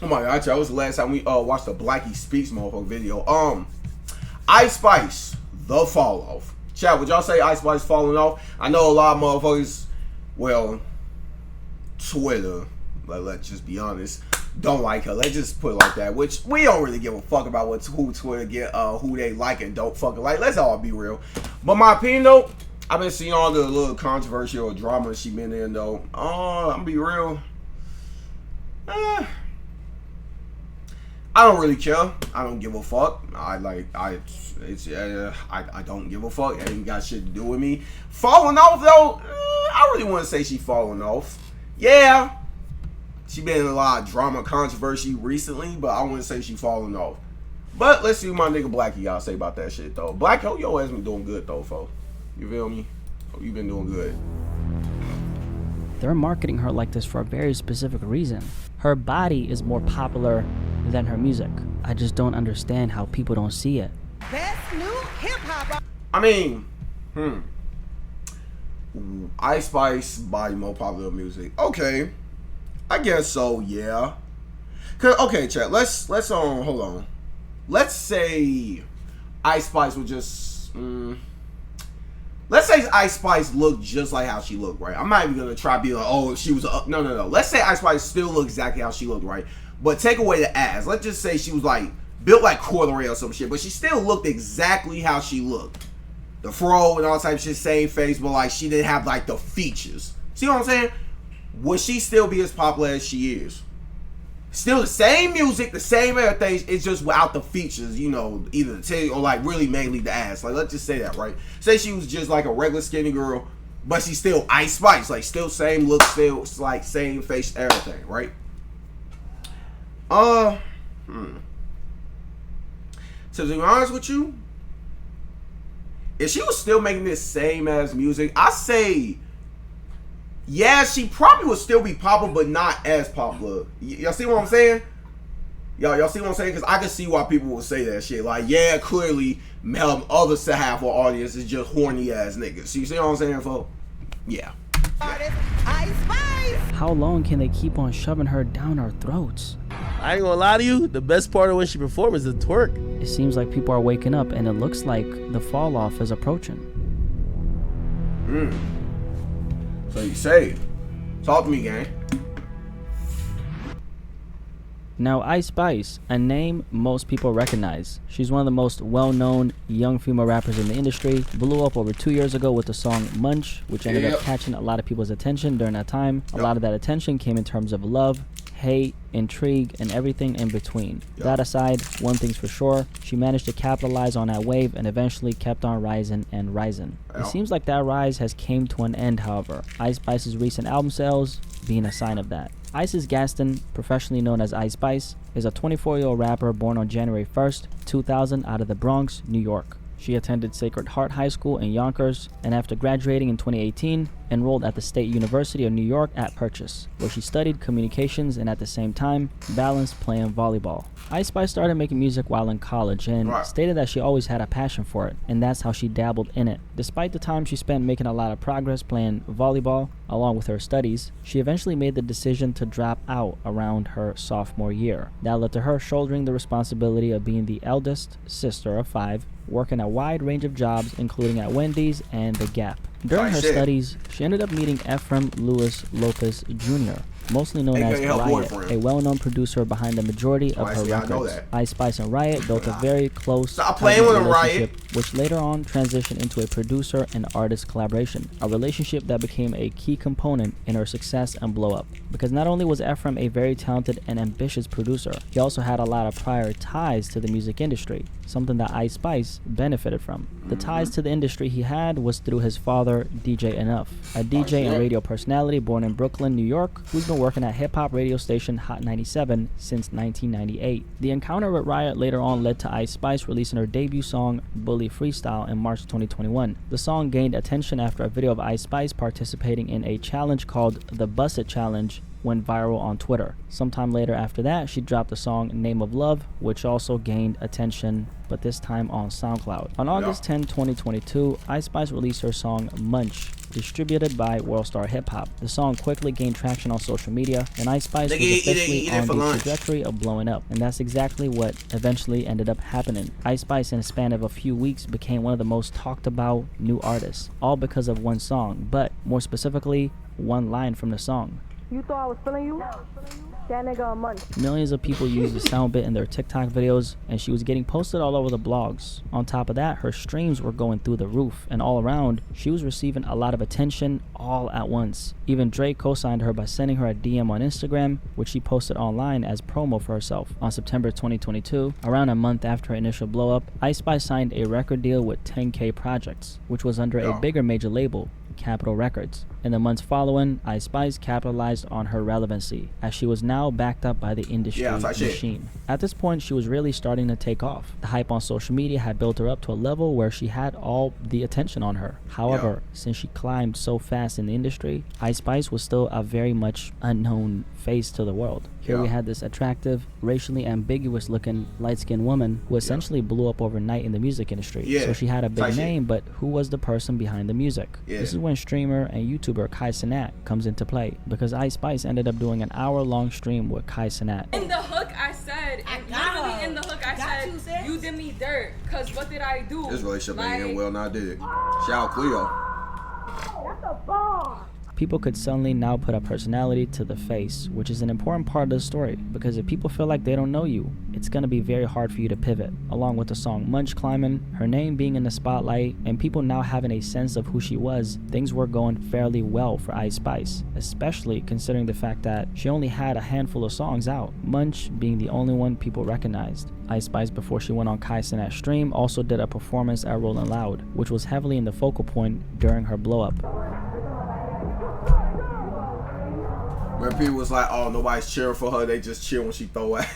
Oh my god, that was the last time we watched the Blackie Speaks motherfucker video. Ice Spice, the fall off. Chat, would y'all say Ice Spice falling off? I know a lot of motherfuckers, well, Twitter, let's just be honest, don't like her. Let's just put it like that. Which we don't really give a fuck about who Twitter get, who they like and don't fucking like. Let's all be real. But my opinion though, I've been seeing all the little controversial drama she been in though. I'm gonna be real. I don't really care. I don't give a fuck. I don't give a fuck. It ain't got shit to do with me. Falling off though, I really want to say she falling off. Yeah, she been in a lot of drama, controversy recently, but I wouldn't say she falling off. But let's see what my nigga Blackie got to say about that shit though. Blackie, yo ass been doing good though, folks. You feel me? You been doing good. They're marketing her like this for a very specific reason. Her body is more popular than her music. I just don't understand how people don't see it. Best new hip hop. I mean, Ice Spice body more popular music. Okay, I guess so. Yeah. Cause okay, chat. Let's hold on. Let's say Ice Spice was just. Let's say Ice Spice looked just like how she looked, right? I'm not even gonna try to be like, oh, she was no. Let's say Ice Spice still looked exactly how she looked, right? But take away the ass. Let's just say she was like built like Corduroy or some shit, but she still looked exactly how she looked. The fro and all type of shit, same face, but like she didn't have like the features. See what I'm saying? Would she still be as popular as she is? Still the same music, the same everything. It's just without the features, you know, either the titty or like really mainly the ass. Like let's just say that, right? Say she was just like a regular skinny girl, but she's still Ice Spice, like still same look, still like same face, everything, right? To be honest with you, if she was still making this same ass music, I say, yeah, she probably would still be popular, but not as popular. Y'all see what I'm saying? Y'all see what I'm saying? Because I can see why people would say that shit. Like, yeah, clearly, other half of our audience is just horny ass niggas. You see what I'm saying, folks? Yeah. Ice Spice. How long can they keep on shoving her down our throats? I ain't gonna lie to you, the best part of when she performs is the twerk. It seems like people are waking up and it looks like the fall off is approaching. So you say, talk to me, gang. Now, Ice Spice, a name most people recognize. She's one of the most well-known young female rappers in the industry. Blew up over 2 years ago with the song Munch, which ended up catching a lot of people's attention during that time. A lot of that attention came in terms of love, hate, intrigue, and everything in between. That aside, one thing's for sure, she managed to capitalize on that wave and eventually kept on rising and rising. It seems like that rise has came to an end, however. Ice Spice's recent album sales being a sign of that. Isis Gaston, professionally known as Ice Spice, is a 24-year-old rapper born on January 1st, 2000 out of the Bronx, New York. She attended Sacred Heart High School in Yonkers, and after graduating in 2018, enrolled at the State University of New York at Purchase, where she studied communications and at the same time, balanced playing volleyball. Ice Spice started making music while in college and stated that she always had a passion for it, and that's how she dabbled in it. Despite the time she spent making a lot of progress playing volleyball, along with her studies, she eventually made the decision to drop out around her sophomore year. That led to her shouldering the responsibility of being the eldest sister of 5, working a wide range of jobs, including at Wendy's and The Gap. During her studies, she ended up meeting Ephraim Louis Lopez Jr., mostly known as Riot, a well-known producer behind the majority of her records. Ice Spice and Riot built a very close relationship, which later on transitioned into a producer and artist collaboration, a relationship that became a key component in her success and blow-up. Because not only was Ephraim a very talented and ambitious producer, he also had a lot of prior ties to the music industry, something that Ice Spice benefited from. The ties to the industry he had was through his father, DJ Enough, a DJ and radio personality born in Brooklyn, New York, who's been working at hip-hop radio station Hot 97 since 1998. The encounter with Riot later on led to Ice Spice releasing her debut song, Bully Freestyle, in March 2021. The song gained attention after a video of Ice Spice participating in a challenge called the Bust It Challenge went viral on Twitter. Sometime later after that, she dropped the song Name of Love, which also gained attention, but this time on SoundCloud. On August 10, 2022, Ice Spice released her song Munch, distributed by Worldstar Hip Hop. The song quickly gained traction on social media, and Ice Spice was officially on the trajectory of blowing up. And that's exactly what eventually ended up happening. Ice Spice, in a span of a few weeks, became one of the most talked about new artists, all because of one song, but more specifically, one line from the song. You thought I was feeling you? That nigga a munch. Millions of people used the sound bit in their TikTok videos, and she was getting posted all over the blogs. On top of that, her streams were going through the roof, and all around, she was receiving a lot of attention all at once. Even Drake co-signed her by sending her a DM on Instagram, which she posted online as promo for herself. On September 2022, around a month after her initial blow-up, Ice Spice signed a record deal with 10K Projects, which was under a bigger major label, Capitol Records. In the months following, Ice Spice capitalized on her relevancy, as she was now backed up by the industry machine. At this point, she was really starting to take off. The hype on social media had built her up to a level where she had all the attention on her. However, since she climbed so fast in the industry, Ice Spice was still a very much unknown face to the world. Here we had this attractive, racially ambiguous looking light-skinned woman who essentially blew up overnight in the music industry. So she had a big name, but who was the person behind the music? This is when streamer and YouTuber Kai Cenat comes into play, because Ice Spice ended up doing an hour-long stream with Kai Cenat. In the hook I said, literally in the hook I said, you did me dirt, cause what did I do? This relationship ain't end well, now did it? Shout out Cleo. That's a bar. People could suddenly now put a personality to the face, which is an important part of the story, because if people feel like they don't know you, it's going to be very hard for you to pivot. Along with the song Munch climbing, her name being in the spotlight, and people now having a sense of who she was, things were going fairly well for Ice Spice, especially considering the fact that she only had a handful of songs out, Munch being the only one people recognized. Ice Spice, before she went on Kai Cenat's stream, also did a performance at Rollin' Loud, which was heavily in the focal point during her blow-up. When people was like, oh, nobody's cheering for her, they just cheer when she throw it.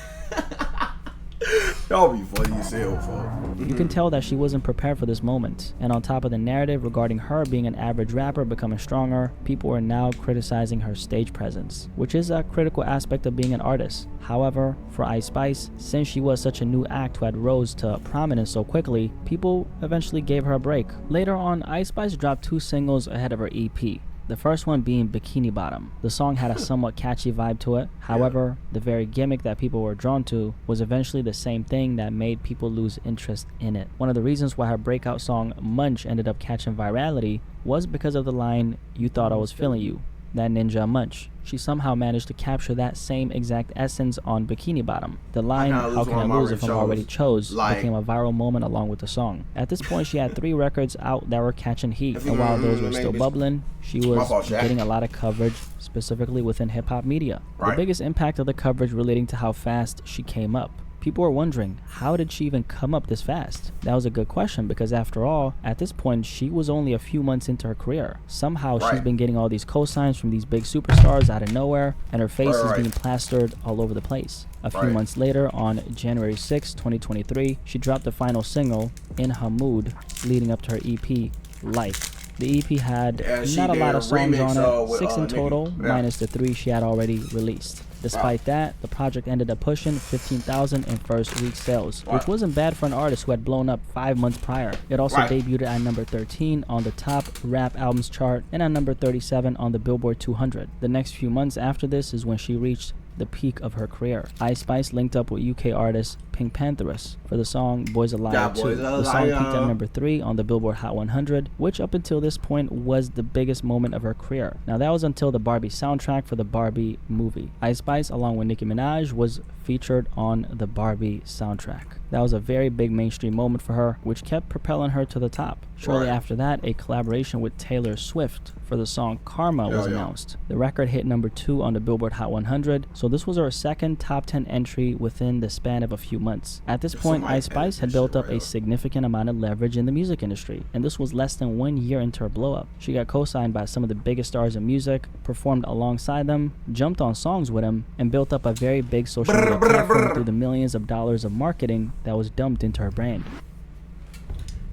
That'll be funny as hell, folks. You can tell that she wasn't prepared for this moment. And on top of the narrative regarding her being an average rapper becoming stronger, people are now criticizing her stage presence, which is a critical aspect of being an artist. However, for Ice Spice, since she was such a new act who had rose to prominence so quickly, people eventually gave her a break. Later on, Ice Spice dropped 2 singles ahead of her EP. The first one being Bikini Bottom. The song had a somewhat catchy vibe to it. However, the very gimmick that people were drawn to was eventually the same thing that made people lose interest in it. One of the reasons why her breakout song Munch ended up catching virality was because of the line, "You thought I was feeling you," that ninja Munch. She somehow managed to capture that same exact essence on Bikini Bottom. The line, "How can I lose if I'm already chose," became a viral moment along with the song. At this point, she had 3 records out that were catching heat, and while those were still bubbling, she was getting a lot of coverage, specifically within hip-hop media. The biggest impact of the coverage relating to how fast she came up. People were wondering, how did she even come up this fast? That was a good question, because after all, at this point, she was only a few months into her career. Somehow, she's been getting all these cosigns from these big superstars out of nowhere, and her face is being plastered all over the place. A few months later, on January 6, 2023, she dropped the final single, In Her Mood, leading up to her EP, Life. The EP had not a lot of songs on it, 6 in total, minus the 3 she had already released. Despite that, the project ended up pushing 15,000 in first week sales, which wasn't bad for an artist who had blown up 5 months prior. It also debuted at number 13 on the top rap albums chart and at number 37 on the Billboard 200. The next few months after this is when she reached the peak of her career. Ice Spice linked up with UK artist Pink Pantheress for the song Boys a Liar 2. The song peaked at number 3 on the Billboard Hot 100, which up until this point was the biggest moment of her career. Now that was until the Barbie soundtrack for the Barbie movie. Ice Spice, along with Nicki Minaj, was featured on the Barbie soundtrack. That was a very big mainstream moment for her, which kept propelling her to the top. Shortly after that, a collaboration with Taylor Swift for the song Karma was announced. The record hit number 2 on the Billboard Hot 100, so this was her second top 10 entry within the span of a few months. At this point, Ice Spice had built up a significant amount of leverage in the music industry, and this was less than 1 year into her blow-up. She got co-signed by some of the biggest stars in music, performed alongside them, jumped on songs with them, and built up a very big social media platform through the millions of dollars of marketing that was dumped into her brand.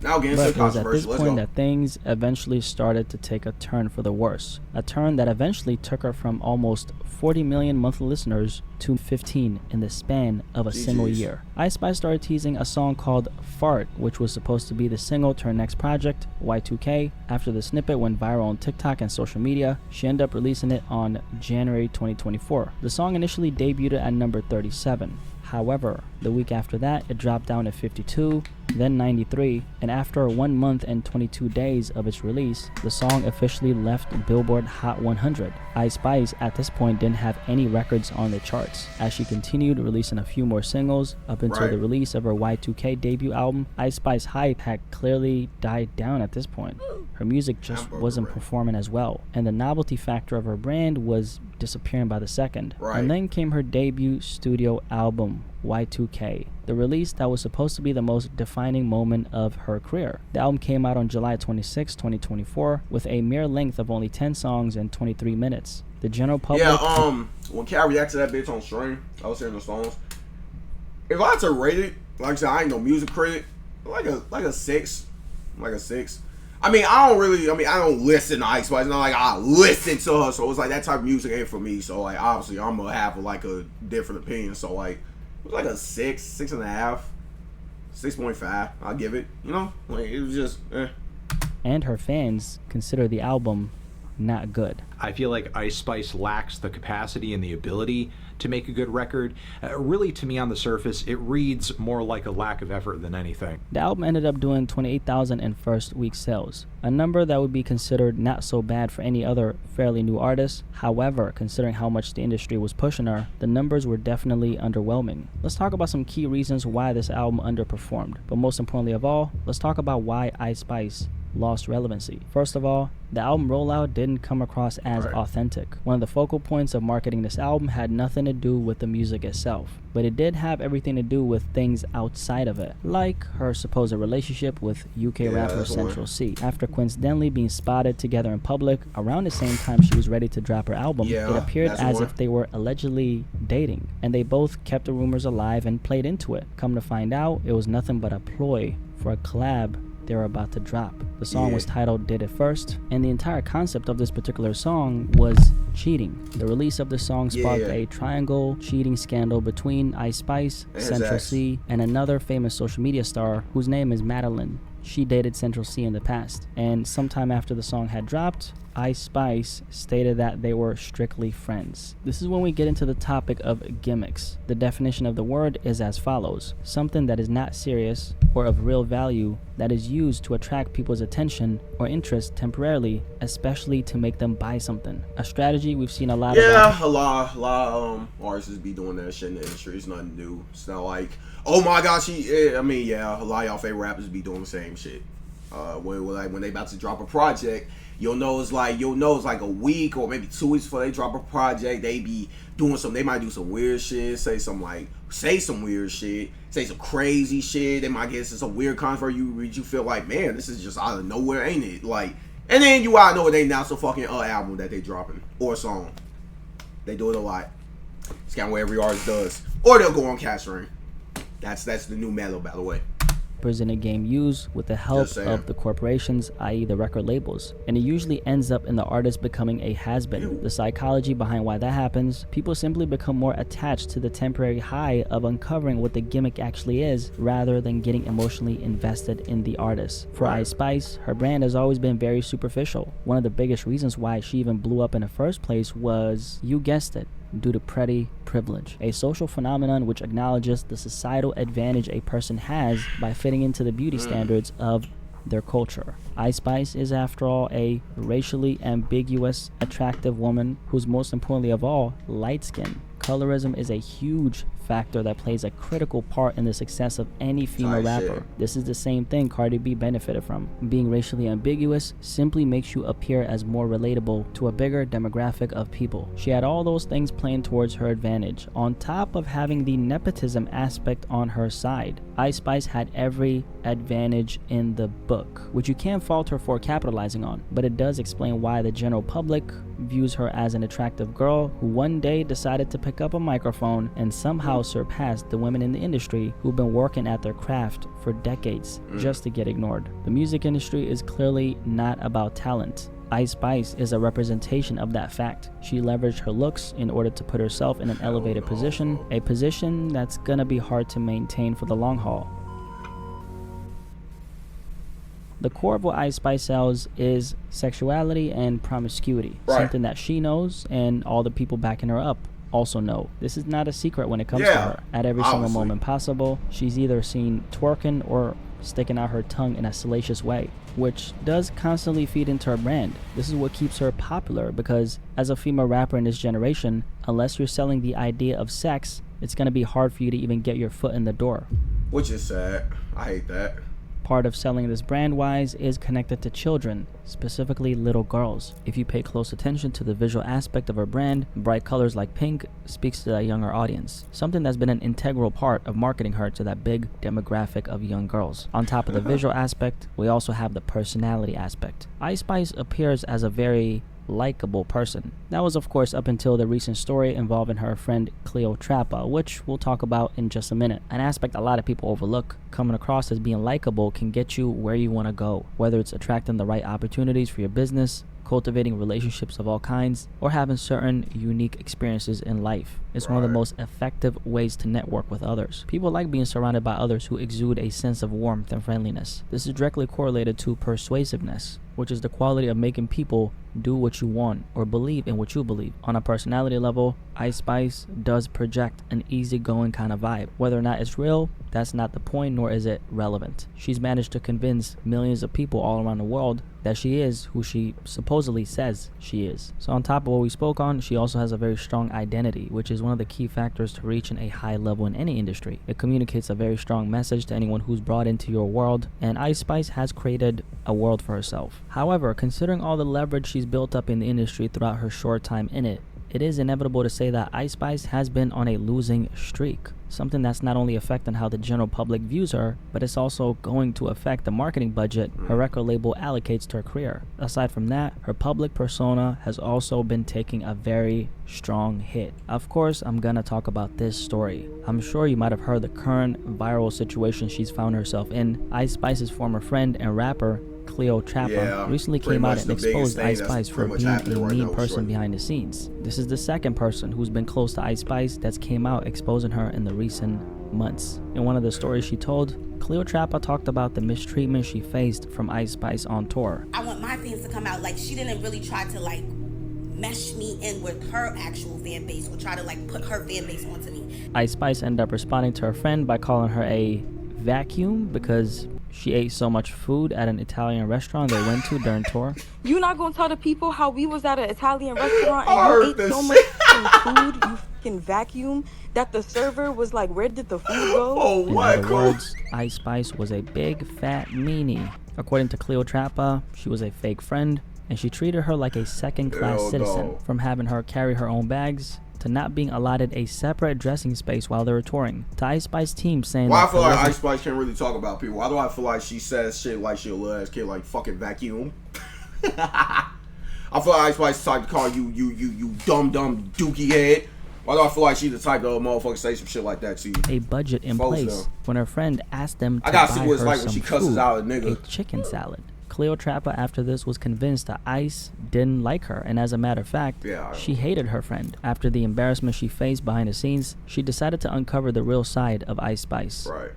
Now getting But so it was at this controversial. Let's point go. that things eventually started to take a turn for the worse. A turn that eventually took her from almost 40 million monthly listeners to 15 in the span of a single GGs. year. Ice Spice started teasing a song called Fart, which was supposed to be the single to her next project, Y2K. After the snippet went viral on TikTok and social media, she ended up releasing it on January 2024. The song initially debuted at number 37. However, the week after that, it dropped down to 52, then 93, and after 1 month and 22 days of its release, the song officially left Billboard Hot 100. Ice Spice at this point didn't have any records on the charts. As she continued releasing a few more singles up until the release of her Y2K debut album, Ice Spice hype had clearly died down at this point. Her music just wasn't performing as well, and the novelty factor of her brand was disappearing by the second. And then came her debut studio album, Y2K, the release that was supposed to be the most defining moment of her career. The album came out on July 26, 2024, with a mere length of only 10 songs and 23 minutes. The general public... Yeah, when Cal reacted to that bitch on stream, I was hearing the songs. If I had to rate it, like I said, I ain't no music critic, like a 6. Like a 6. I mean, I don't listen to Ice Spice. It's not like I listen to her, so it's like that type of music ain't for me. So like, obviously, I'm gonna have like a different opinion. So like, it was like a 6.5, 6.5. I'll give it. You know, like it was just. And her fans consider the album not good. I feel like Ice Spice lacks the capacity and the ability to make a good record. Really, to me, on the surface, it reads more like a lack of effort than anything. The album ended up doing 28,000 in first week sales, a number that would be considered not so bad for any other fairly new artist. However, considering how much the industry was pushing her, the numbers were definitely underwhelming. Let's talk about some key reasons why this album underperformed, but most importantly of all, let's talk about why Ice Spice lost relevancy. First of all, the album rollout didn't come across as authentic. One of the focal points of marketing this album had nothing to do with the music itself, but it did have everything to do with things outside of it, like her supposed relationship with UK rapper Central C. After coincidentally being spotted together in public around the same time she was ready to drop her album, it appeared as if they were allegedly dating, and they both kept the rumors alive and played into it. Come to find out, it was nothing but a ploy for a collab they were about to drop. The song was titled Did It First, and the entire concept of this particular song was cheating. The release of the song sparked a triangle cheating scandal between Ice Spice, Central C, and another famous social media star whose name is Madeline. She dated Central C in the past, and sometime after the song had dropped, Ice Spice stated that they were strictly friends. This is when we get into the topic of gimmicks. The definition of the word is as follows: something that is not serious or of real value that is used to attract people's attention or interest temporarily, especially to make them buy something. A strategy we've seen a lot of. A lot of artists be doing that shit in the industry. It's nothing new. It's not like, oh my gosh, a lot of y'all favorite rappers be doing the same shit. When they about to drop a project, you'll know it's like a week or maybe 2 weeks before they drop a project. They be doing they might do some weird shit, say some weird shit, say some crazy shit. They might get some weird content you feel like, man, this is just out of nowhere, ain't it? Like, and then you out of nowhere they announce a fucking album that they dropping or a song. They do it a lot. It's kind of what every artist does. Or they'll go on Cash Ring. That's the new mellow, by the way. In a game used with the help of the corporations, i.e. the record labels, and it usually ends up in the artist becoming a has-been. The psychology behind why that happens: people simply become more attached to the temporary high of uncovering what the gimmick actually is, rather than getting emotionally invested in the artist. For Ice Spice, her brand has always been very superficial. One of the biggest reasons why she even blew up in the first place was, you guessed it, due to pretty privilege, a social phenomenon which acknowledges the societal advantage a person has by fitting into the beauty standards of their culture. Ice Spice is, after all, a racially ambiguous, attractive woman who's, most importantly of all, light-skinned. Colorism is a huge factor that plays a critical part in the success of any female rapper. This is the same thing Cardi B benefited from. Being racially ambiguous simply makes you appear as more relatable to a bigger demographic of people. She had all those things playing towards her advantage, on top of having the nepotism aspect on her side. Ice Spice had every advantage in the book, which you can't fault her for capitalizing on, but it does explain why the general public views her as an attractive girl who one day decided to pick up a microphone and somehow surpass the women in the industry who've been working at their craft for decades just to get ignored. The music industry is clearly not about talent. Ice Spice is a representation of that fact. She leveraged her looks in order to put herself in an elevated position, a position that's gonna be hard to maintain for the long haul. The core of what Ice Spice sells is sexuality and promiscuity, something that she knows and all the people backing her up also know. This is not a secret when it comes to her. At every single moment possible, she's either seen twerking or sticking out her tongue in a salacious way, which does constantly feed into her brand. This is what keeps her popular, because as a female rapper in this generation, unless you're selling the idea of sex, it's going to be hard for you to even get your foot in the door. Which is sad. I hate that. Part of selling this brand-wise is connected to children, specifically little girls. If you pay close attention to the visual aspect of her brand, bright colors like pink speaks to that younger audience, something that's been an integral part of marketing her to that big demographic of young girls. On top of the visual aspect, we also have the personality aspect. Ice Spice appears as a very likable person. That was of course up until the recent story involving her friend Cleopatra, which we'll talk about in just a minute. An aspect a lot of people overlook. Coming across as being likable can get you where you want to go, whether it's attracting the right opportunities for your business, cultivating relationships of all kinds, or having certain unique experiences in life. It's one of the most effective ways to network with others. People like being surrounded by others who exude a sense of warmth and friendliness. This is directly correlated to persuasiveness, which is the quality of making people do what you want or believe in what you believe. On a personality level, Ice Spice does project an easygoing kind of vibe. Whether or not it's real, that's not the point, nor is it relevant. She's managed to convince millions of people all around the world that she is who she supposedly says she is. So on top of what we spoke on, she also has a very strong identity, which is one of the key factors to reaching a high level in any industry. It communicates a very strong message to anyone who's brought into your world, and Ice Spice has created a world for herself. However, considering all the leverage she's built up in the industry throughout her short time in it, it is inevitable to say that Ice Spice has been on a losing streak. Something that's not only affecting how the general public views her, but it's also going to affect the marketing budget her record label allocates to her career. Aside from that, her public persona has also been taking a very strong hit. Of course, I'm gonna talk about this story. I'm sure you might have heard the current viral situation she's found herself in. Ice Spice's former friend and rapper Cleopatra recently came out and exposed Ice Spice for being a mean person behind the scenes. This is the second person who's been close to Ice Spice that's came out exposing her in the recent months. In one of the stories she told, Cleopatra talked about the mistreatment she faced from Ice Spice on tour. I want my fans to come out like she didn't really try to like mesh me in with her actual fan base or try to like put her fan base onto me. Ice Spice ended up responding to her friend by calling her a vacuum because she ate so much food at an Italian restaurant they went to during tour. You not gonna tell the people how we was at an Italian restaurant and you ate so much food, you fucking vacuum, that the server was like, where did the food go? In other words, Ice Spice was a big fat meanie. According to Cleopatra, she was a fake friend, and she treated her like a second-class citizen, from having her carry her own bags to not being allotted a separate dressing space while they were touring. To Ice Spice team saying I feel like Ice Spice can't really talk about people. Why do I feel like she says shit like she a little ass kid, like fucking vacuum? I feel like Ice Spice is the type to call you dumb dookie head. Why do I feel like she's the type of motherfucker say some shit like that to you? A budget in place when her friend asked them to I gotta buy see what it's her like when some she cusses food, out a nigga. a chicken salad. Cleopatra after this was convinced that Ice didn't like her, and as a matter of fact, she hated her friend. After the embarrassment she faced behind the scenes, she decided to uncover the real side of Ice Spice. Right.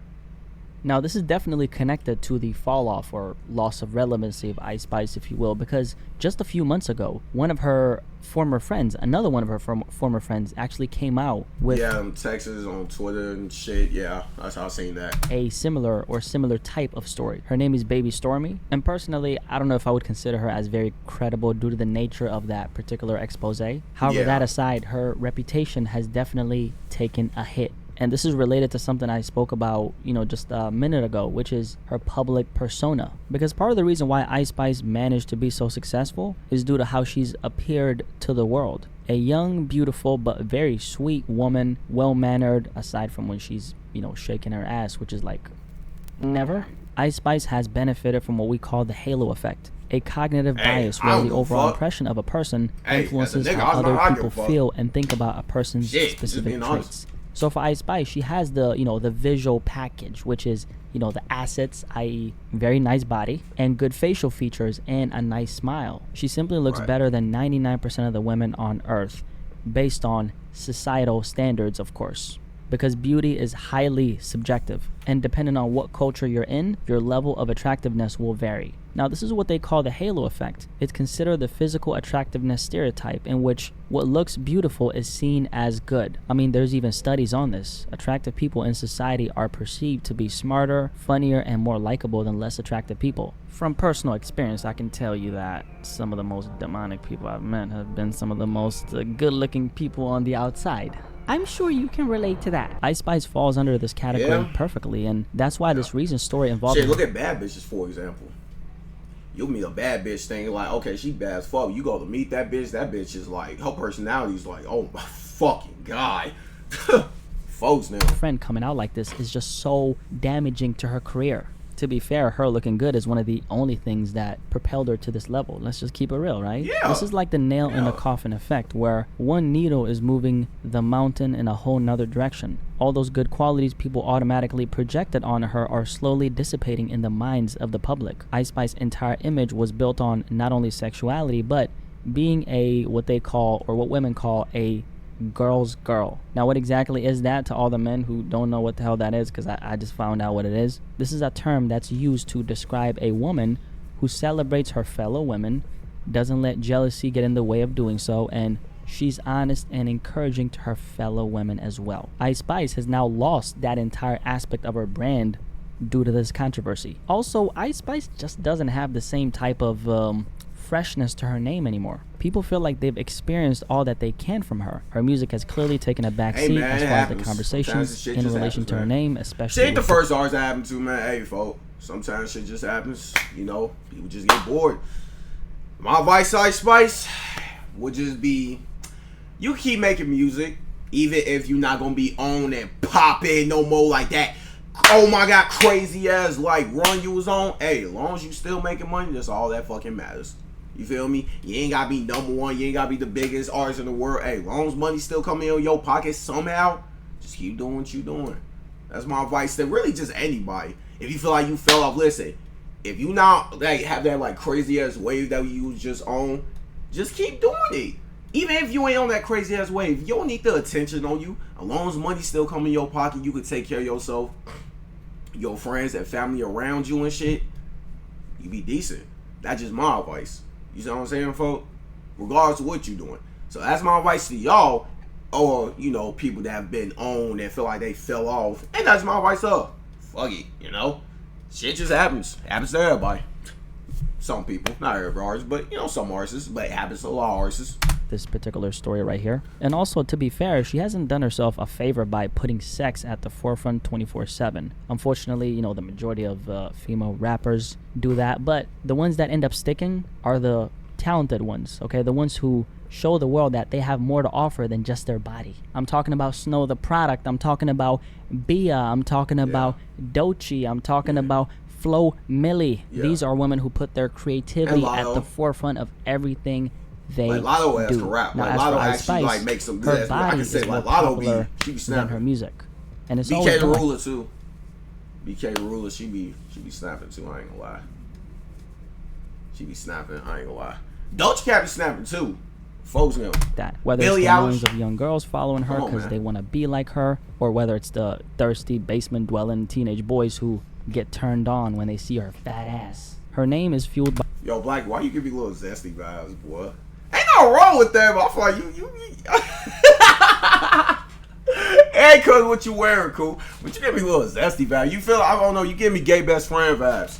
Now, this is definitely connected to the fall off or loss of relevancy of Ice Spice, if you will, because just a few months ago, one of her former friends, another one of her former friends, actually came out with Texas on Twitter and shit. Yeah, that's how I seen that. A similar type of story. Her name is Baby Stormy, and personally, I don't know if I would consider her as very credible due to the nature of that particular expose. However, that aside, her reputation has definitely taken a hit. And this is related to something I spoke about, just a minute ago, which is her public persona. Because part of the reason why Ice Spice managed to be so successful is due to how she's appeared to the world. A young, beautiful, but very sweet woman, well-mannered, aside from when she's, shaking her ass, which is like, never. Ice Spice has benefited from what we call the halo effect. a cognitive Hey, bias I where don't the give a overall fuck. impression of a person Hey, influences as a nigga, how I know I other give a people fuck. feel and think about a person's Shit, just specific being traits. honest. So for Ice Spice, she has the, the visual package, which is, the assets, i.e. very nice body and good facial features and a nice smile. She simply looks Right. better than 99% of the women on earth based on societal standards, of course. Because beauty is highly subjective, and depending on what culture you're in, your level of attractiveness will vary. Now, this is what they call the halo effect. It's considered the physical attractiveness stereotype in which what looks beautiful is seen as good. I mean, there's even studies on this. Attractive people in society are perceived to be smarter, funnier, and more likable than less attractive people. From personal experience, I can tell you that some of the most demonic people I've met have been some of the most good-looking people on the outside. I'm sure you can relate to that. Ice Spice falls under this category perfectly, and that's why this recent story involving Shit, look at bad bitches, for example. You'll meet a bad bitch thinking like, okay, she bad as fuck. You go to meet that bitch is like, her personality is like, oh my fucking God. Folks now. friend coming out like this is just so damaging to her career. To be fair, her looking good is one of the only things that propelled her to this level. Let's just keep it real, right? Yeah. This is like the nail in the coffin effect, where one needle is moving the mountain in a whole nother direction. All those good qualities people automatically projected on her are slowly dissipating in the minds of the public. Ice Spice's entire image was built on not only sexuality, but being a, what they call, or what women call, a girl's girl. Now, what exactly is that to all the men who don't know what the hell that is, because I just found out what it is? This is a term that's used to describe a woman who celebrates her fellow women, doesn't let jealousy get in the way of doing so, and she's honest and encouraging to her fellow women as well. Ice Spice has now lost that entire aspect of her brand due to this controversy. Also, Ice Spice just doesn't have the same type of freshness to her name anymore. People feel like they've experienced all that they can from her. Her music has clearly taken a back seat as far as the conversations in relation to her name, especially. She ain't the first artist that happened to, man. Hey, folks, sometimes shit just happens. People just get bored. My advice to Ice Spice would just be, you keep making music, even if you're not gonna be on and popping no more like that. Oh my God, crazy ass like run you was on. Hey, as long as you still making money, that's all that fucking matters. You feel me? You ain't gotta be number one. You ain't gotta be the biggest artist in the world. Hey, as long as money still coming in your pocket somehow, just keep doing what you doing. That's my advice to really just anybody. If you feel like you fell off, listen. If you not like have that like crazy ass wave that you was just on, just keep doing it. Even if you ain't on that crazy ass wave, you don't need the attention on you. As long as money still come in your pocket, you can take care of yourself, your friends and family around you and shit. You be decent. That's just my advice. You see what I'm saying, folks? Regardless of what you doing. So that's my advice to y'all, or people that have been on and feel like they fell off. And that's my advice to her. Fuck it, shit just happens. Happens to everybody. Some people, not every artist, but some artists. But it happens to a lot of artists. This particular story right here. And also, to be fair, she hasn't done herself a favor by putting sex at the forefront 24/7. Unfortunately, the majority of female rappers do that, but the ones that end up sticking are the talented ones, okay? The ones who show the world that they have more to offer than just their body. I'm talking about Snow the Product. I'm talking about Bia. I'm talking about Doechii. I'm talking about Flo Milli. These are women who put their creativity at the forefront of everything they like Lotto has do. to rap. Now, Like as Lotto for Ice actually Spice, make some her good. I body can is say more like Lotto popular she be than snapping. her music, and it's BK always the been. Ruler too. BK the Ruler, she be snapping too. I ain't gonna lie. She be snapping. I ain't gonna lie. Doechii Cat be snapping too. Folks know that. Whether Billie it's the Eilish. millions of young girls following her Come on, because man. they want to be like her, or whether it's the thirsty basement-dwelling teenage boys who get turned on when they see her fat ass. Her name is fueled by. Yo, Black, why you give me little zesty vibes, boy? Ain't no wrong with that, but I feel like you ain't cause what you wearing, cool. But you give me little zesty vibes. You feel, I don't know, you give me gay best friend vibes.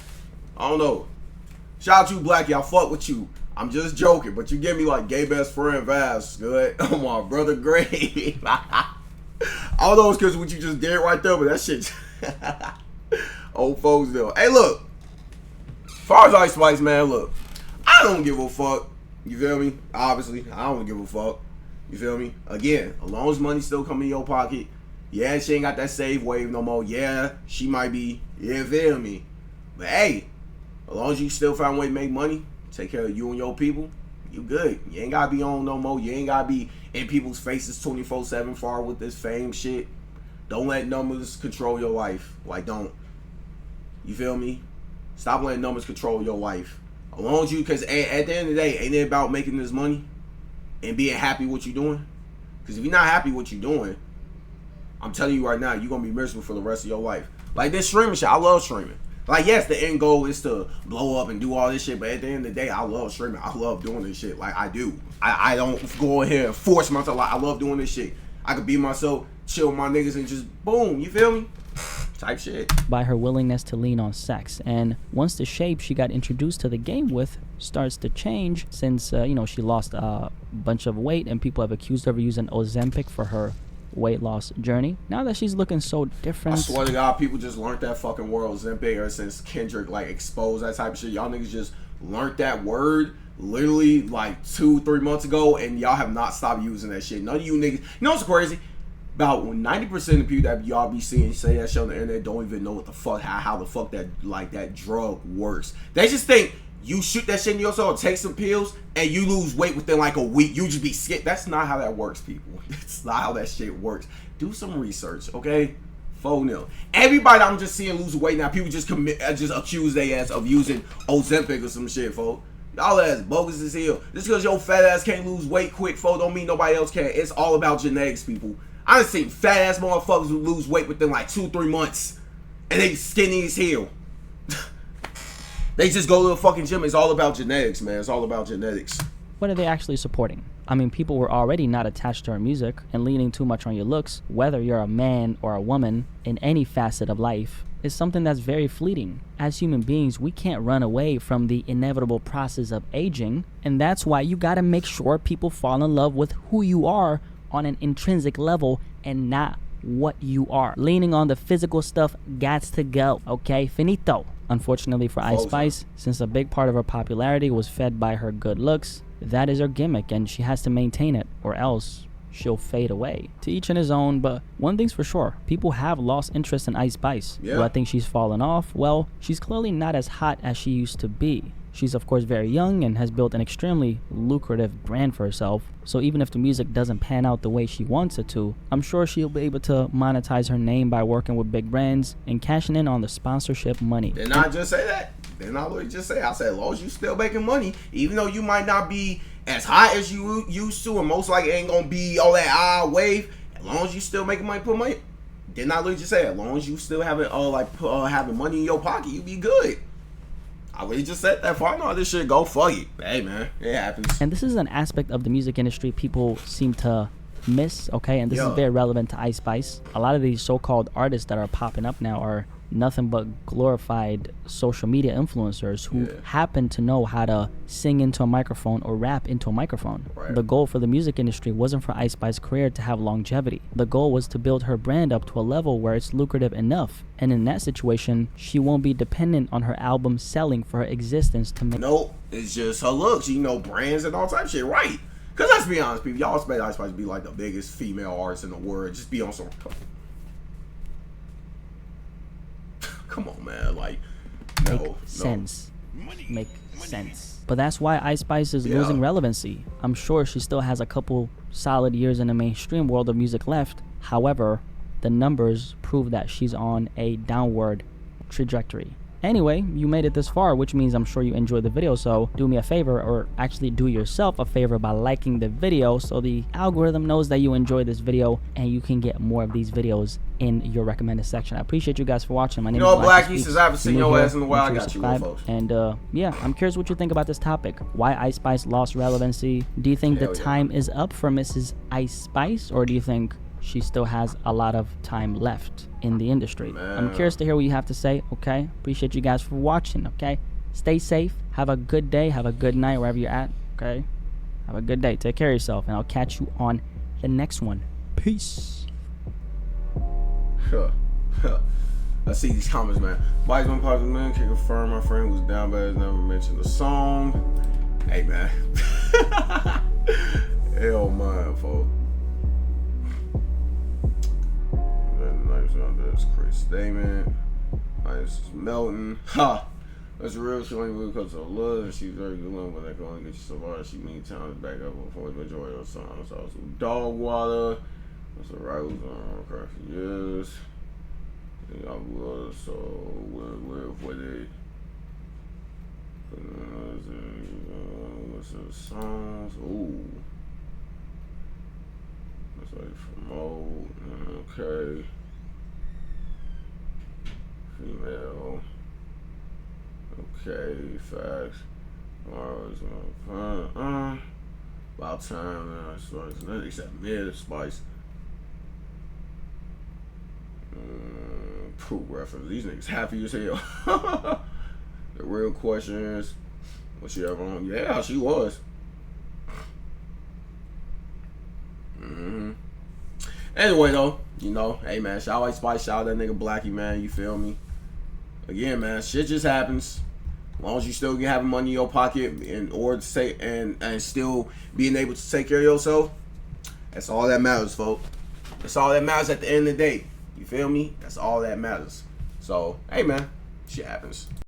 I don't know. Shout out to you, Blackie, I fuck with you. I'm just joking, but you give me like gay best friend vibes, good. Oh my brother Gray. I don't know it's cause what you just did right there, but that shit old folks though. Hey look. As far as Ice Spice, man, look. I don't give a fuck. You feel me? Obviously, I don't give a fuck. You feel me? Again, as long as money still come in your pocket, yeah, she ain't got that save wave no more. Yeah, she might be, you feel me? But hey, as long as you still find a way to make money, take care of you and your people, you good. You ain't gotta be on no more. You ain't gotta be in people's faces 24/7 far with this fame shit. Don't let numbers control your life. Like, don't. You feel me? Stop letting numbers control your life. As long as you, because at the end of the day, ain't it about making this money and being happy with what you're doing? Because if you're not happy with what you're doing, I'm telling you right now, you're going to be miserable for the rest of your life. Like this streaming shit, I love streaming. Like, yes, the end goal is to blow up and do all this shit, but at the end of the day, I love streaming. I love doing this shit. Like, I do. I don't go in here and force myself. Like, I love doing this shit. I could be myself, chill with my niggas, and just boom, you feel me? Type shit. By her willingness to lean on sex. And once the shape she got introduced to the game with starts to change, since, she lost a bunch of weight and people have accused her of using Ozempic for her weight loss journey. Now that she's looking so different. I swear to God, people just learned that fucking word Ozempic ever since Kendrick, like, exposed that type of shit. Y'all niggas just learned that word literally, like, 2-3 months ago, and y'all have not stopped using that shit. None of you niggas. You know what's crazy? About 90% of the people that y'all be seeing say that shit on the internet don't even know what the fuck, how the fuck that drug works. They just think you shoot that shit in yourself, take some pills, and you lose weight within like a week. You just be sick. That's not how that works, people. That's not how that shit works. Do some research, okay? 4-0. Everybody I'm just seeing lose weight now, people just accuse their ass of using Ozempic or some shit, folks. Y'all ass bogus as hell. Just because your fat ass can't lose weight quick, folks, don't mean nobody else can. It's all about genetics, people. I done seen fat ass motherfuckers who lose weight within like 2-3 months, and they skinny as hell. They just go to the fucking gym. It's all about genetics, man. It's all about genetics. What are they actually supporting? I mean, people were already not attached to her music, and leaning too much on your looks, whether you're a man or a woman, in any facet of life, is something that's very fleeting. As human beings, we can't run away from the inevitable process of aging, and that's why you gotta make sure people fall in love with who you are on an intrinsic level and not what you are. Leaning on the physical stuff gots to go, okay? Finito. Unfortunately for Ice Spice, since a big part of her popularity was fed by her good looks, that is her gimmick and she has to maintain it or else she'll fade away. To each in his own, but one thing's for sure, people have lost interest in Ice Spice. Yeah. Do I think she's fallen off? Well, she's clearly not as hot as she used to be. She's of course very young and has built an extremely lucrative brand for herself, so even if the music doesn't pan out the way she wants it to, I'm sure she'll be able to monetize her name by working with big brands and cashing in on the sponsorship money. Didn't I just say that? Didn't I literally just say? I said, as long as you still making money, even though you might not be as hot as you used to, and most likely ain't gonna be all that wave, as long as you still making money, put money. Didn't I literally just say, as long as you still having having money in your pocket, you be good. I really just said that. If I know this shit go, fuck it. Hey man, it happens. And this is an aspect of the music industry people seem to miss, okay? And this is very relevant to Ice Spice. A lot of these so-called artists that are popping up now are nothing but glorified social media influencers who happen to know how to sing into a microphone or rap into a microphone. Right. The goal for the music industry wasn't for Ice Spice's career to have longevity. The goal was to build her brand up to a level where it's lucrative enough. And in that situation, she won't be dependent on her album selling for her existence to make. Nope, it's just her looks, brands and all type of shit, right? Because let's be honest, people, y'all expect Ice Spice to be like the biggest female artist in the world. Just be on some. Come on, man. Like, no. Sense. Make sense. But that's why Ice Spice is losing relevancy. I'm sure she still has a couple solid years in the mainstream world of music left. However, the numbers prove that she's on a downward trajectory. Anyway, you made it this far, which means I'm sure you enjoyed the video, so do me a favor, or actually do yourself a favor by liking the video so the algorithm knows that you enjoyed this video and you can get more of these videos in your recommended section. I appreciate you guys for watching. My name is Blackie, since I haven't seen your ass in a while, I got you, folks. And yeah, I'm curious what you think about this topic. Why Ice Spice lost relevancy? Do you think the time is up for Mrs. Ice Spice, or do you think she still has a lot of time left in the industry? I'm curious to hear what you have to say, okay? Appreciate you guys for watching, okay? Stay safe. Have a good day. Have a good night wherever you're at, okay? Have a good day. Take care of yourself, and I'll catch you on the next one. Peace. Let's see these comments, man. Wise one positive man can confirm my friend was down bad, never mentioned the song. Hey, man. Hell, man, folks. Nice, that's Chris Statement. Nice Melton. Ha! That's real. She only really because of love, and she's very good one, but that can only get you so far. She needs time to back up before the majority of the songs. Also, Dog Water. That's a rivals on craft for years. And y'all was so live with it. Listen to songs. Ooh. That's like promote. Okay. Female. Okay, facts. About time, man. Spice. Nothing except mid Spice. Poop reference. These niggas happy as hell. The real question is, was she ever on? Yeah, she was. Anyway, though, you know, hey man, shout out Spice, shout out that nigga Blackie, man. You feel me? Again, man, shit just happens. As long as you still having money in your pocket and or say and still being able to take care of yourself, that's all that matters, folks. That's all that matters at the end of the day. You feel me? That's all that matters. So, hey man, shit happens.